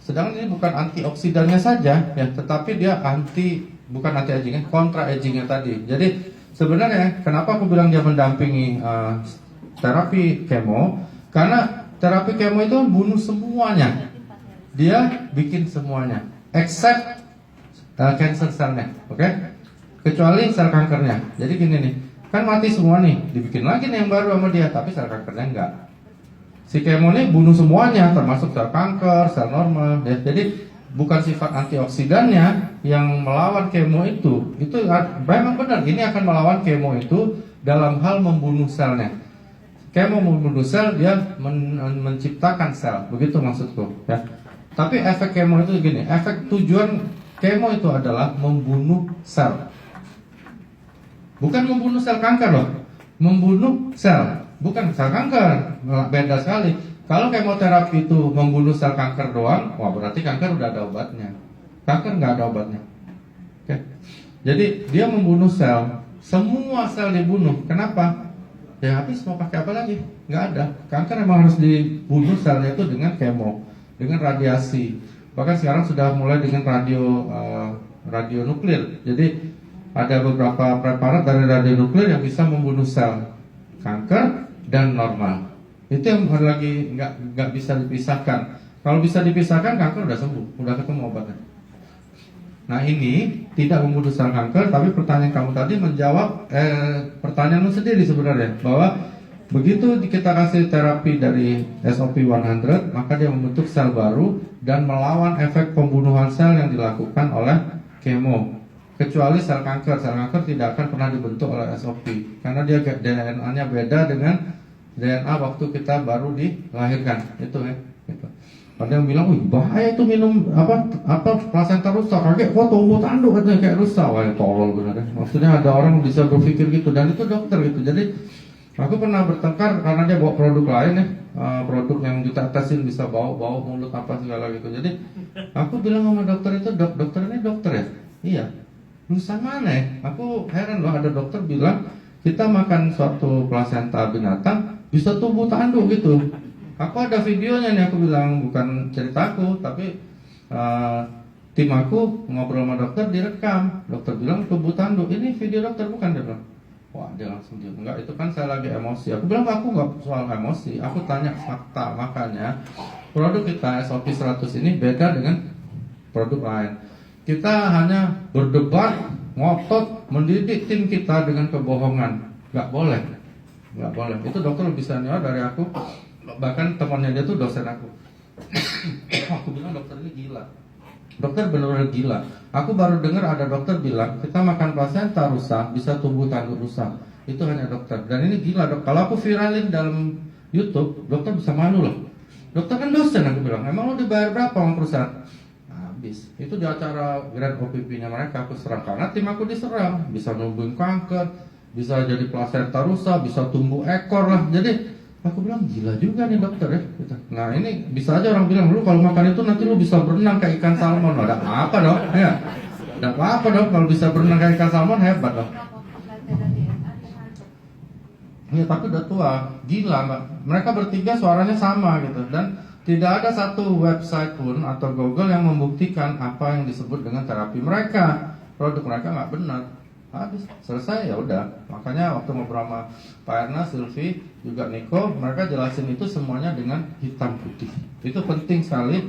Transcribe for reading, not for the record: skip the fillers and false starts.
Sedangkan ini bukan antioksidannya saja, ya, tetapi dia bukan anti aging, kontra agingnya tadi. Jadi sebenarnya kenapa aku bilang dia mendampingi terapi kemo? Karena terapi kemo itu bunuh semuanya, dia bikin semuanya, except cancer selnya, oke? Kecuali sel kankernya. Jadi gini nih, kan mati semua nih, dibikin lagi nih yang baru sama dia, tapi sel kankernya enggak. Si kemo ini bunuh semuanya, termasuk sel kanker, sel normal. Ya. Jadi bukan sifat antioksidannya yang melawan kemo itu memang benar. Ini akan melawan kemo itu dalam hal membunuh selnya. Kemo membunuh sel, dia menciptakan sel, begitu maksudku. Ya. Tapi efek kemo itu gini, efek tujuan kemo itu adalah membunuh sel, bukan membunuh sel kanker loh, membunuh sel. Bukan sel kanker, beda sekali. Kalau kemoterapi itu membunuh sel kanker doang, wah berarti kanker udah ada obatnya. Kanker nggak ada obatnya. Oke. Jadi dia membunuh sel, semua sel dibunuh. Kenapa? Ya habis mau pakai apa lagi? Nggak ada. Kanker memang harus dibunuh selnya itu dengan kemo, dengan radiasi. Bahkan sekarang sudah mulai dengan radio nuklir. Jadi ada beberapa preparat dari radio nuklir yang bisa membunuh sel kanker dan normal. Itu yang lagi nggak bisa dipisahkan. Kalau bisa dipisahkan, kanker udah sembuh, udah ketemu obatnya. Nah ini tidak membunuh sel kanker, tapi pertanyaan kamu tadi menjawab pertanyaanmu sendiri sebenarnya, bahwa begitu kita kasih terapi dari SOP100, maka dia membentuk sel baru dan melawan efek pembunuhan sel yang dilakukan oleh kemo. Kecuali sel kanker tidak akan pernah dibentuk oleh SOP karena dia DNA-nya beda dengan DNA waktu kita baru dilahirkan. Itu ya. Gitu. Ada yang bilang, wih bahaya itu minum plasenta rusak, kayak tumbuh tanduk katanya kayak rusak. Wah tolol benar. Maksudnya ada orang bisa berpikir gitu, dan itu dokter gitu. Jadi aku pernah bertengkar karena dia bawa produk lain ya, produk yang ditetesin bisa bau mulut apa segala gitu. Jadi aku bilang sama dokter itu, dokter ini dokter ya? Iya. Lulusan mana ya? Aku heran loh, ada dokter bilang kita makan suatu plasenta binatang bisa tumbuh tanduk gitu. Aku ada videonya nih, aku bilang bukan ceritaku, tapi tim aku ngobrol sama dokter direkam. Dokter bilang tumbuh tanduk, ini video dokter bukan, dia bilang. Wah dia langsung diam, enggak itu kan saya lagi emosi. Aku bilang aku nggak soal emosi, aku tanya fakta. Makanya produk kita SOP100 ini beda dengan produk lain. Kita hanya berdebat, ngotot, mendidik tim kita dengan kebohongan. Nggak boleh. Itu dokter lebih senior dari aku. Bahkan temannya dia tuh dosen aku. Aku bilang dokter ini gila. Dokter benar-benar gila. Aku baru dengar ada dokter bilang kita makan plasenta rusak bisa tumbuh tanduk rusak. Itu hanya dokter. Dan ini gila dok. Kalau aku viralin dalam YouTube, dokter bisa malu loh. Dokter kan dosen, aku bilang. Emang lo dibayar berapa sama perusahaan? Itu di acara Grand OPP-nya mereka aku serang karena tim aku diserang, bisa numbuhin kanker, bisa jadi plasenta rusak, bisa tumbuh ekor lah. Jadi aku bilang gila juga nih dokter ya. Nah ini bisa aja orang bilang lu kalau makan itu nanti lu bisa berenang kayak ikan salmon. Ada apa dong? Ya, ada apa dong kalau bisa berenang kayak ikan salmon, hebat dong. Ya tapi udah tua, gila mbak. Mereka bertiga suaranya sama gitu dan tidak ada satu website pun atau Google yang membuktikan apa yang disebut dengan terapi mereka. Produk mereka nggak benar. Habis selesai ya udah. Makanya waktu ngobrol sama Pak Erna, Sylvie, juga Niko, mereka jelasin itu semuanya dengan hitam putih. Itu penting sekali